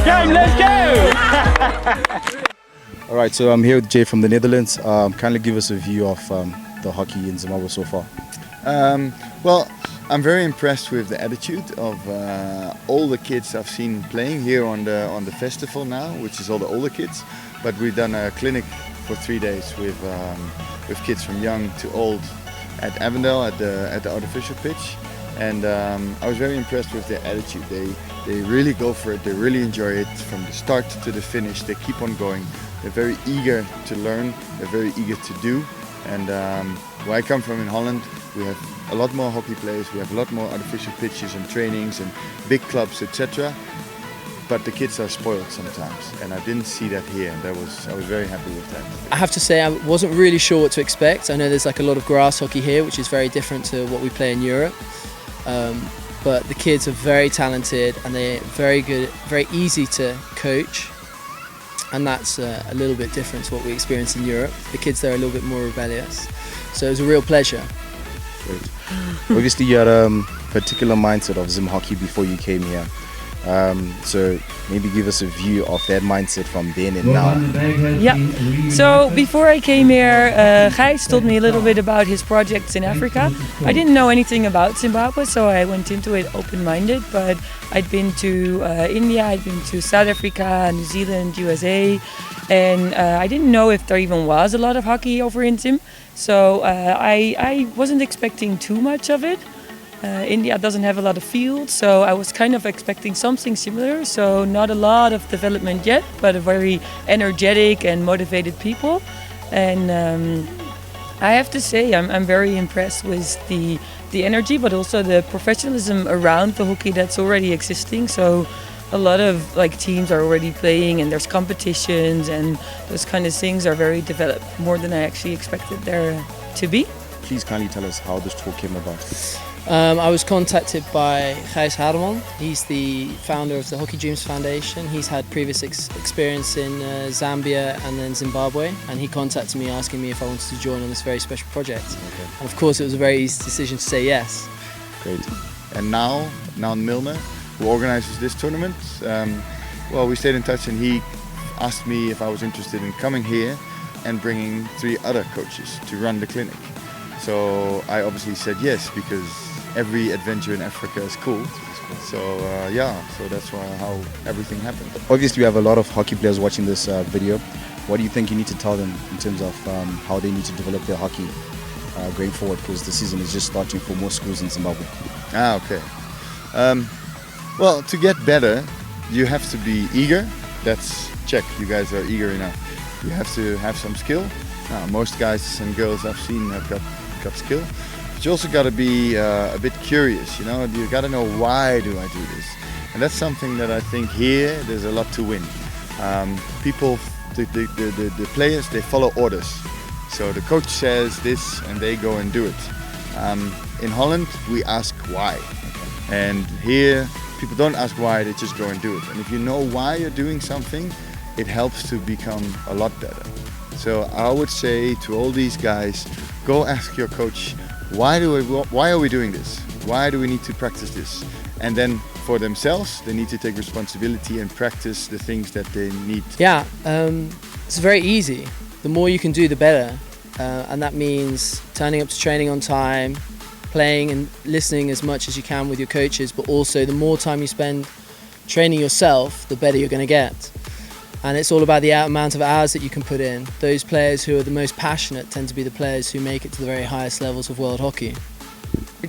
game, let's go! All right, so I'm here with Jay from the Netherlands. Kindly give us a view of the hockey in Zimbabwe so far. Well, I'm very impressed with the attitude of all the kids I've seen playing here on the festival now, which is all the older kids. But we've done a clinic for 3 days with kids from young to old at Avondale at the artificial pitch, and I was very impressed with their attitude. They really go for it. They really enjoy it from the start to the finish. They keep on going. They're very eager to learn. They're very eager to do. And where I come from in Holland, we have a lot more hockey players. We have a lot more artificial pitches and trainings and big clubs, etc. But the kids are spoiled sometimes, and I didn't see that here, and I was very happy with that. I have to say I wasn't really sure what to expect. I know there's like a lot of grass hockey here, which is very different to what we play in Europe. But the kids are very talented and they're very good, very easy to coach. And that's a little bit different to what we experience in Europe. The kids there are a little bit more rebellious. So it was a real pleasure. Great. Obviously you had a particular mindset of Zim hockey before you came here. So maybe give us a view of that mindset from then and now. Yeah, so before I came here, Gijs told me a little bit about his projects in Africa. I didn't know anything about Zimbabwe, so I went into it open-minded, but I'd been to India, I'd been to South Africa, New Zealand, USA, and I didn't know if there even was a lot of hockey over in Zim, so I wasn't expecting too much of it. India doesn't have a lot of fields, so I was kind of expecting something similar. So not a lot of development yet, but a very energetic and motivated people. And I have to say I'm very impressed with the energy, but also the professionalism around the hockey that's already existing. So a lot of like teams are already playing, and there's competitions, and those kind of things are very developed, more than I actually expected there to be. Please kindly tell us how this talk came about. I was contacted by Gijs Hardeman. He's the founder of the Hockey Dreams Foundation. He's had previous experience in Zambia and then Zimbabwe, and he contacted me asking me if I wanted to join on this very special project. Okay. And of course it was a very easy decision to say yes. Great. And now Milner, who organizes this tournament, well, we stayed in touch, and he asked me if I was interested in coming here and bringing 3 other coaches to run the clinic. So I obviously said yes, because every adventure in Africa is cool. So yeah, so that's how everything happened. Obviously we have a lot of hockey players watching this video. What do you think you need to tell them in terms of how they need to develop their hockey going forward, because the season is just starting for most schools in Zimbabwe? Okay. Well, to get better, you have to be eager. That's check. You guys are eager enough. You have to have some skill. Now, most guys and girls I've seen have got skill. But you also got to be a bit curious. You know, you got to know, why do I do this? And that's something that I think here there's a lot to win. People, the players, they follow orders. So the coach says this, and they go and do it. In Holland, we ask why, and here people don't ask why; they just go and do it. And if you know why you're doing something, it helps to become a lot better. So I would say to all these guys, go ask your coach, why are we doing this? Why do we need to practice this? And then for themselves, they need to take responsibility and practice the things that they need. Yeah, it's very easy. The more you can do, the better. And that means turning up to training on time, playing and listening as much as you can with your coaches, but also the more time you spend training yourself, the better you're going to get. And it's all about the amount of hours that you can put in. Those players who are the most passionate tend to be the players who make it to the very highest levels of world hockey.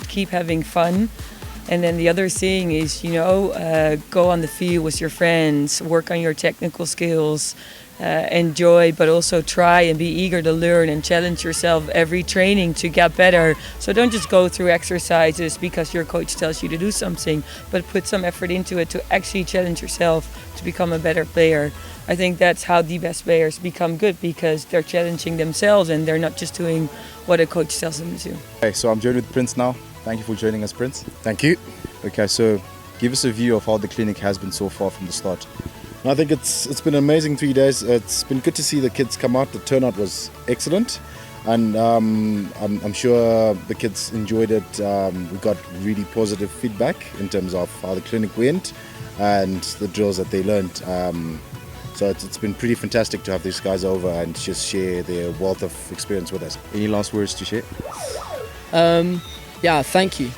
Keep having fun. And then the other thing is, you know, go on the field with your friends, work on your technical skills, enjoy, but also try and be eager to learn and challenge yourself every training to get better. So don't just go through exercises because your coach tells you to do something, but put some effort into it to actually challenge yourself to become a better player. I think that's how the best players become good, because they're challenging themselves and they're not just doing what a coach tells them to do. Okay, so I'm joined with Prince now. Thank you for joining us, Prince. Thank you. Okay, so give us a view of how the clinic has been so far from the start. I think it's been an amazing 3 days. It's been good to see the kids come out. The turnout was excellent, and I'm sure the kids enjoyed it. We got really positive feedback in terms of how the clinic went. and the drills that they learned. So it's been pretty fantastic to have these guys over and just share their wealth of experience with us. Any last words to share? Yeah, thank you.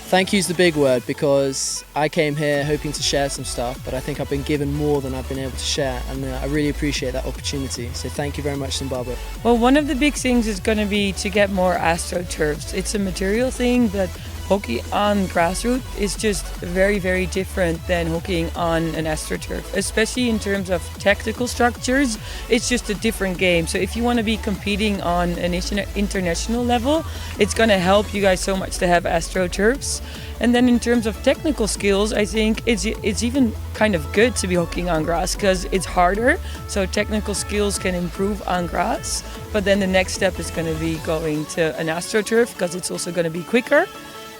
Thank you is the big word, because I came here hoping to share some stuff, but I think I've been given more than I've been able to share, and I really appreciate that opportunity. So thank you very much, Zimbabwe. Well, one of the big things is going to be to get more astroturfs. It's a material thing, but hockey on grassroots is just very, very different than hockeying on an astroturf, especially in terms of technical structures. It's just a different game. So if you want to be competing on an international level, it's going to help you guys so much to have astroturfs. And then in terms of technical skills, I think it's even kind of good to be hockeying on grass because it's harder. So technical skills can improve on grass. But then the next step is going to be going to an astroturf because it's also going to be quicker.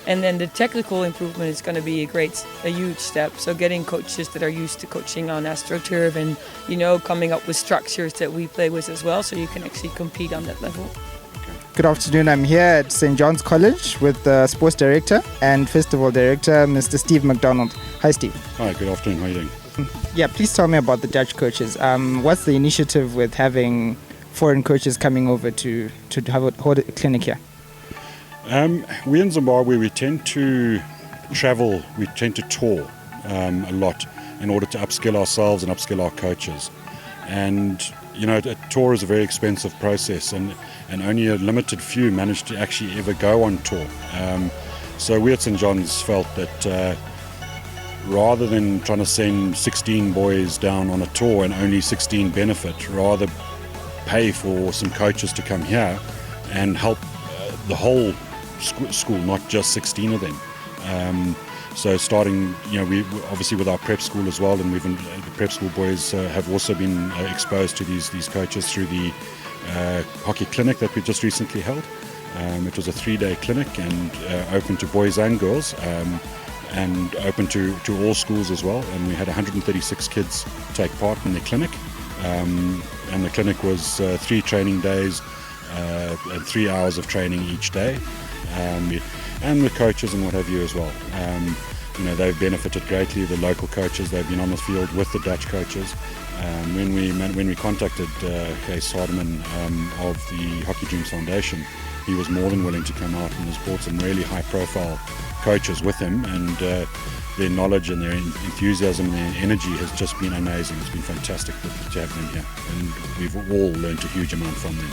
And then the technical improvement is going to be a huge step. So getting coaches that are used to coaching on AstroTurf and, you know, coming up with structures that we play with as well, so you can actually compete on that level. Good afternoon. I'm here at St. John's College with the sports director and festival director, Mr. Steve McDonald. Hi, Steve. Hi, good afternoon. How are you doing? Yeah, please tell me about the Dutch coaches. What's the initiative with having foreign coaches coming over to hold a clinic here? We in Zimbabwe, we tend to travel, we tend to tour a lot in order to upskill ourselves and upskill our coaches. And, you know, a tour is a very expensive process, and only a limited few manage to actually ever go on tour. So we at St. John's felt that rather than trying to send 16 boys down on a tour and only 16 benefit, rather pay for some coaches to come here and help the whole school, not just 16 of them. So starting, you know, we obviously with our prep school as well, and the prep school boys have also been exposed to these coaches through the hockey clinic that we just recently held. It was a 3-day clinic and open to boys and girls, and open to all schools as well. And we had 136 kids take part in the clinic. And the clinic was 3 training days and 3 hours of training each day. And with coaches and what have you as well. You know, they've benefited greatly. The local coaches, they've been on the field with the Dutch coaches. When we contacted Kees Hardeman of the Hockey Dreams Foundation, he was more than willing to come out and has brought some really high-profile coaches with him, and their knowledge and their enthusiasm and their energy has just been amazing. It's been fantastic to have them here, and we've all learned a huge amount from them.